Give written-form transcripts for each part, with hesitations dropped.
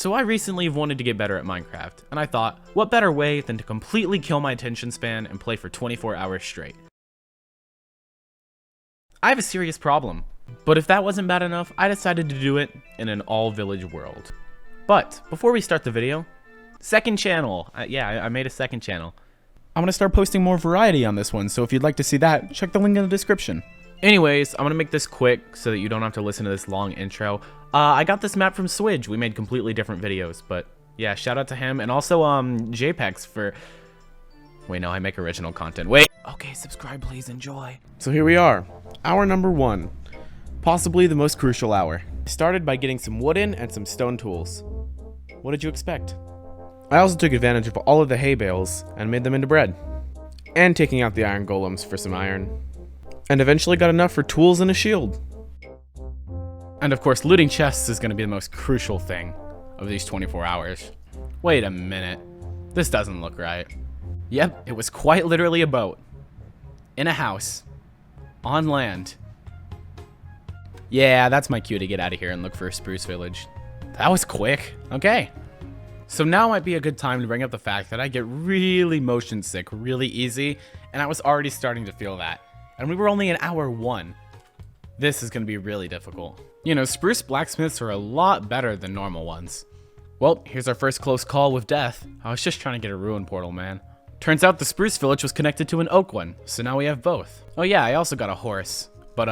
So I recently wanted to get better at Minecraft, and I thought, what better way than to completely kill my attention span and play for 24 hours straight? I have a serious problem, but if that wasn't bad enough, I decided to do it in an all-village world. But before we start the video, second channel. I made a second channel. I'm gonna start posting more variety on this one, so if you'd like to see that, check the link in the description. Anyways, I'm gonna make this quick so that you don't have to listen to this long intro. I got this map from Swidge. We made completely different videos, but yeah, shout out to him, and also JPEGs for... Wait, no, I make original content. Wait. Okay, subscribe, please, enjoy. So here we are, hour number 1, possibly the most crucial hour. I started by getting some wooden and some stone tools. What did you expect? I also took advantage of all of the hay bales and made them into bread, and taking out the iron golems for some iron, and eventually got enough for tools and a shield. And of course, looting chests is going to be the most crucial thing of these 24 hours. Wait a minute, this doesn't look right. Yep, it was quite literally a boat, in a house, on land. Yeah, that's my cue to get out of here and look for a spruce village. That was quick. Okay. So now might be a good time to bring up the fact that I get really motion sick really easy, and I was already starting to feel that. And we were only in hour 1. This is going to be really difficult. You know, spruce blacksmiths are a lot better than normal ones. Well, here's our first close call with death. I was just trying to get a ruin portal, man. Turns out the spruce village was connected to an oak one, so now we have both. Oh yeah, I also got a horse, but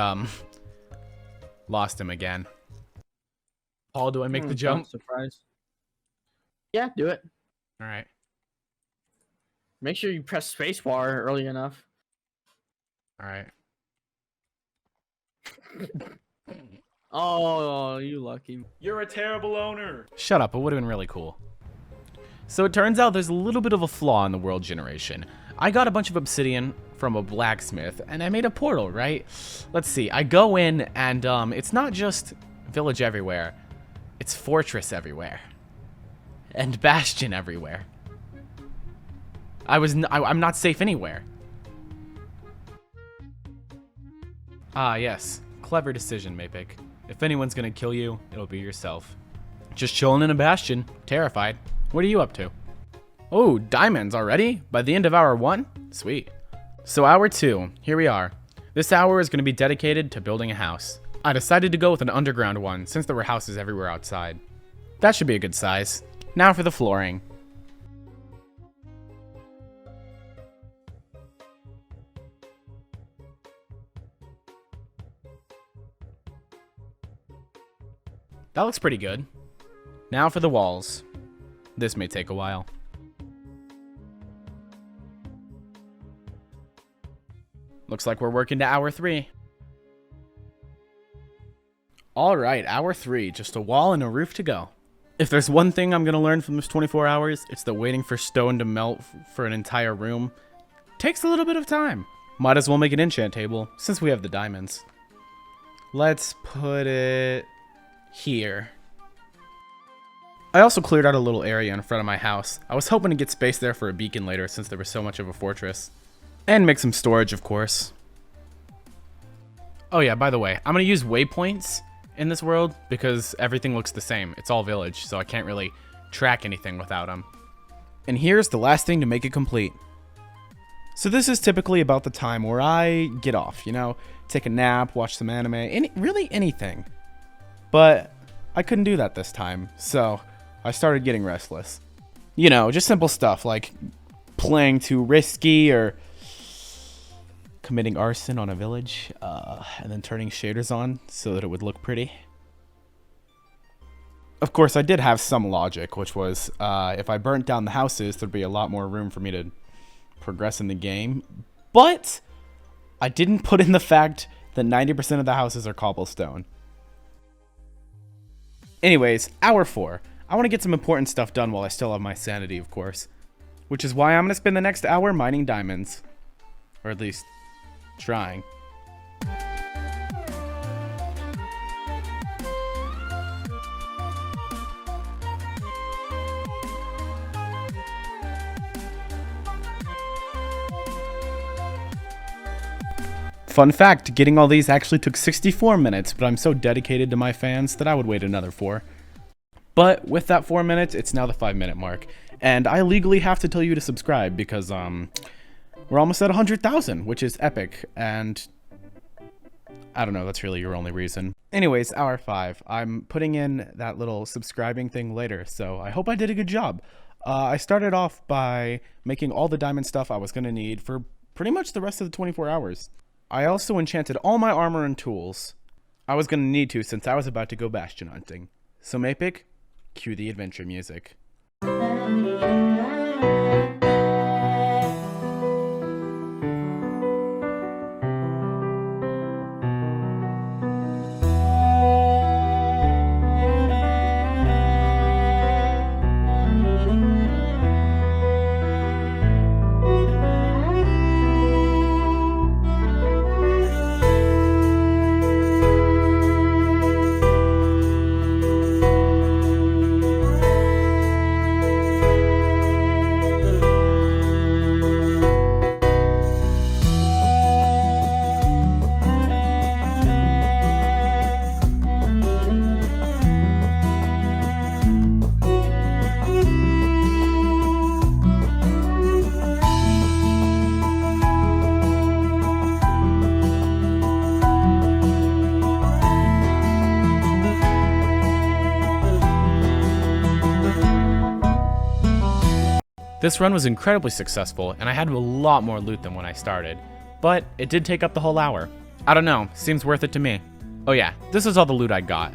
lost him again. Paul, do I make the jump? Surprise. Yeah, do it. All right. Make sure you press spacebar early enough. All right. Oh, you lucky. You're a terrible owner. Shut up, it would have been really cool. So it turns out there's a little bit of a flaw in the world generation. I got a bunch of obsidian from a blacksmith, and I made a portal, right? Let's see, I go in, and it's not just village everywhere. It's fortress everywhere. And bastion everywhere. I'm not safe anywhere. Ah, yes. Clever decision, Mapicc. If anyone's gonna kill you, it'll be yourself. Just chilling in a bastion, terrified. What are you up to? Oh, diamonds already? By the end of hour 1? Sweet. So hour 2, here we are. This hour is going to be dedicated to building a house. I decided to go with an underground one since there were houses everywhere outside. That should be a good size. Now for the flooring. That looks pretty good. Now for the walls. This may take a while. Looks like we're working to hour 3. Alright, hour 3. Just a wall and a roof to go. If there's one thing I'm going to learn from this 24 hours, it's that waiting for stone to melt for an entire room takes a little bit of time. Might as well make an enchant table, since we have the diamonds. Let's put it here. I also cleared out a little area in front of my house. I was hoping to get space there for a beacon later since there was so much of a fortress. And make some storage, of course. Oh yeah, by the way, I'm going to use waypoints in this world because everything looks the same. It's all village, so I can't really track anything without them. And here's the last thing to make it complete. So this is typically about the time where I get off, you know, take a nap, watch some anime, really anything. But I couldn't do that this time, so I started getting restless. You know, just simple stuff like playing too risky or committing arson on a village and then turning shaders on so that it would look pretty. Of course, I did have some logic, which was if I burnt down the houses, there'd be a lot more room for me to progress in the game. But I didn't put in the fact that 90% of the houses are cobblestone. Anyways, hour 4. I want to get some important stuff done while I still have my sanity, of course. Which is why I'm going to spend the next hour mining diamonds. Or at least, trying. Fun fact, getting all these actually took 64 minutes, but I'm so dedicated to my fans that I would wait another 4. But with that 4 minutes, it's now the 5-minute mark. And I legally have to tell you to subscribe because we're almost at 100,000, which is epic. And I don't know, that's really your only reason. Anyways, hour 5. I'm putting in that little subscribing thing later, so I hope I did a good job. I started off by making all the diamond stuff I was going to need for pretty much the rest of the 24 hours. I also enchanted all my armor and tools. I was going to need to since I was about to go bastion hunting. So Mapicc, cue the adventure music. This run was incredibly successful, and I had a lot more loot than when I started, but it did take up the whole hour. I don't know, seems worth it to me. Oh yeah, this is all the loot I got.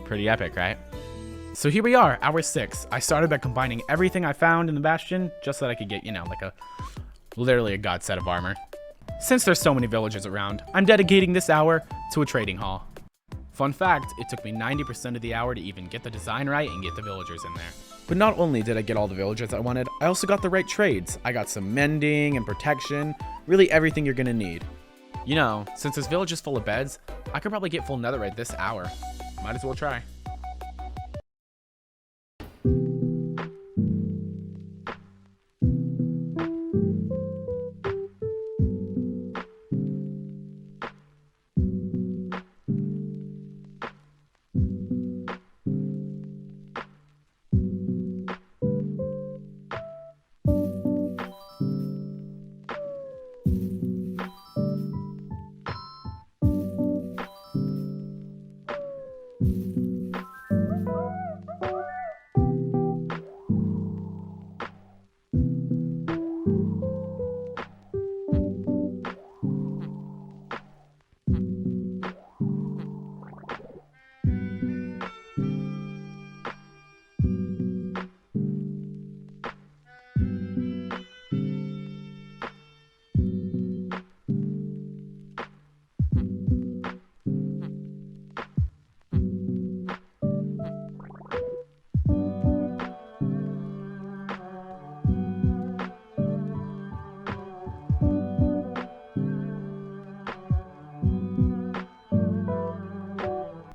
Pretty epic, right? So here we are, hour 6. I started by combining everything I found in the bastion, just so that I could get, like literally a god set of armor. Since there's so many villagers around, I'm dedicating this hour to a trading hall. Fun fact, it took me 90% of the hour to even get the design right and get the villagers in there. But not only did I get all the villagers I wanted, I also got the right trades. I got some mending and protection, really everything you're gonna need. Since this village is full of beds, I could probably get full netherite this hour. Might as well try.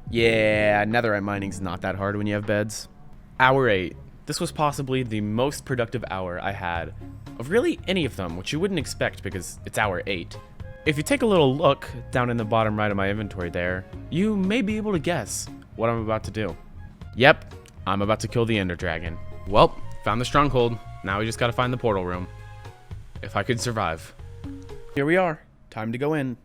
Yeah, netherite mining's not that hard when you have beds. Hour 8. This was possibly the most productive hour I had of really any of them, which you wouldn't expect because it's hour 8. If you take a little look down in the bottom right of my inventory there, you may be able to guess what I'm about to do. Yep, I'm about to kill the ender dragon. Well, found the stronghold. Now we just gotta find the portal room. If I could survive. Here we are. Time to go in.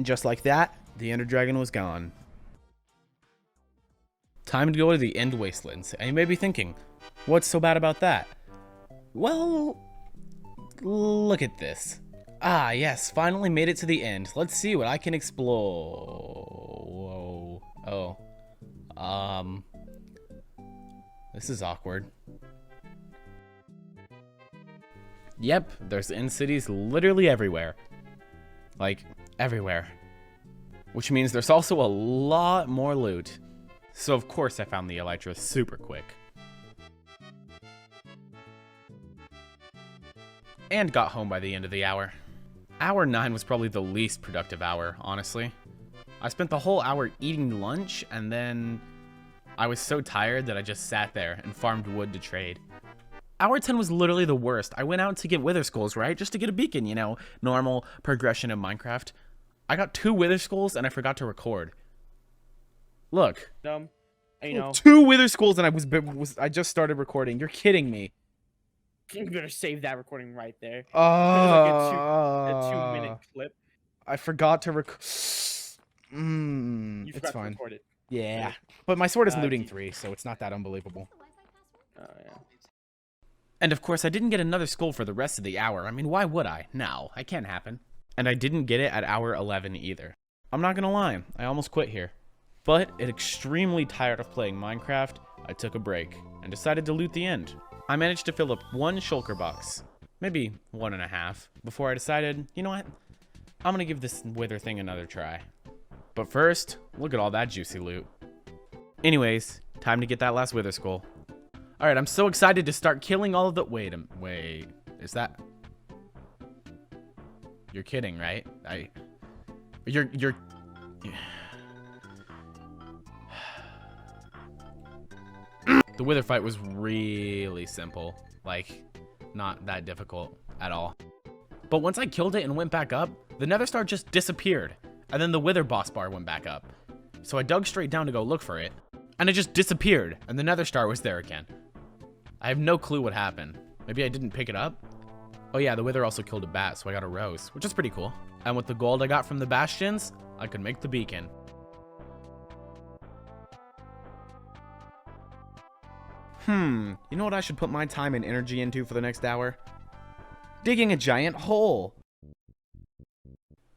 And just like that, the ender dragon was gone. Time to go to the end wastelands. And you may be thinking, what's so bad about that? Well, look at this. Ah, yes, finally made it to the end. Let's see what I can explore. Whoa. Oh. This is awkward. Yep, there's end cities literally everywhere. Like, everywhere. Which means there's also a lot more loot. So of course I found the elytra super quick. And got home by the end of the hour. Hour 9 was probably the least productive hour, honestly. I spent the whole hour eating lunch, and then I was so tired that I just sat there and farmed wood to trade. Hour 10 was literally the worst. I went out to get wither skulls, right? Just to get a beacon, you know, normal progression in Minecraft. I got 2 wither skulls and I forgot to record. Look. You know. 2 wither skulls and I just started recording. You're kidding me. You better save that recording right there. Like a 2-minute clip. I forgot to record. You It's forgot fine. to record it. Yeah. But my sword is looting 3, so it's not that unbelievable. Oh, yeah. And of course, I didn't get another skull for the rest of the hour. I mean, why would I? No, it can't happen. And I didn't get it at hour 11 either. I'm not gonna lie, I almost quit here. But, extremely tired of playing Minecraft, I took a break and decided to loot the end. I managed to fill up 1 shulker box, maybe 1.5, before I decided, you know what? I'm gonna give this wither thing another try. But first, look at all that juicy loot. Anyways, time to get that last wither skull. Alright, I'm so excited to start killing all of the- Wait, is that- You're kidding, right? You're The wither fight was really simple. Like, not that difficult at all. But once I killed it and went back up, the nether star just disappeared. And then the wither boss bar went back up. So I dug straight down to go look for it. And it just disappeared. And the nether star was there again. I have no clue what happened. Maybe I didn't pick it up? Oh yeah, the wither also killed a bat, so I got a rose, which is pretty cool. And with the gold I got from the bastions, I could make the beacon. You know what I should put my time and energy into for the next hour? Digging a giant hole!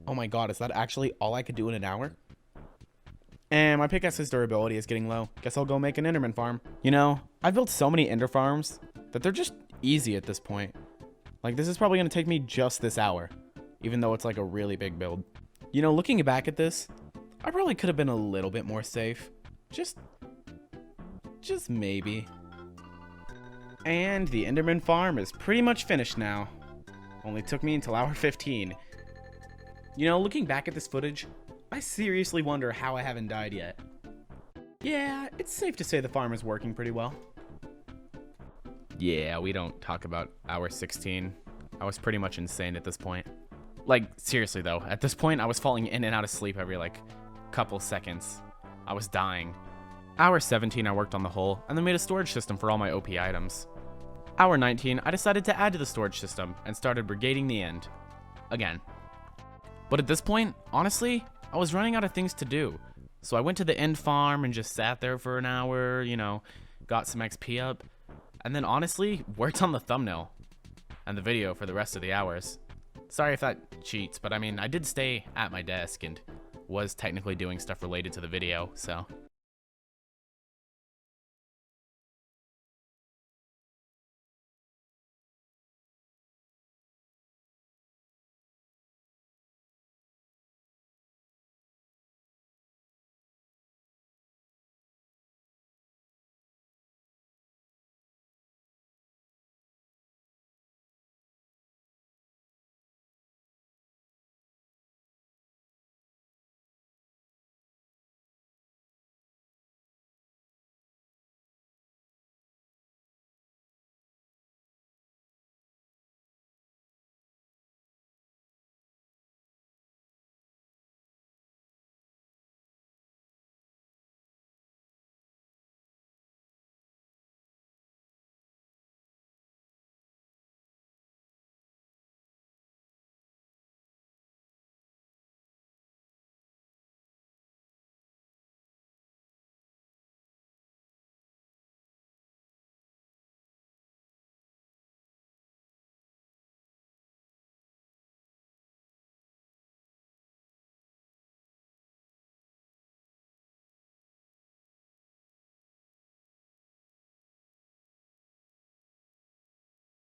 Oh my god, is that actually all I could do in an hour? And my pickaxe's durability is getting low. Guess I'll go make an enderman farm. You know, I've built so many ender farms that they're just easy at this point. Like, this is probably going to take me just this hour, even though it's like a really big build. You know, looking back at this, I probably could have been a little bit more safe. Just maybe. And the enderman farm is pretty much finished now. Only took me until hour 15. You know, looking back at this footage, I seriously wonder how I haven't died yet. Yeah, it's safe to say the farm is working pretty well. Yeah, we don't talk about hour 16. I was pretty much insane at this point. Like, seriously though, at this point I was falling in and out of sleep every, like, couple seconds. I was dying. Hour 17 I worked on the hole, and then made a storage system for all my OP items. Hour 19 I decided to add to the storage system, and started brigading the end. Again. But at this point, honestly, I was running out of things to do. So I went to the end farm and just sat there for an hour, you know, got some XP up, and then honestly, worked on the thumbnail and the video for the rest of the hours. Sorry if that cheats, but I mean, I did stay at my desk and was technically doing stuff related to the video, so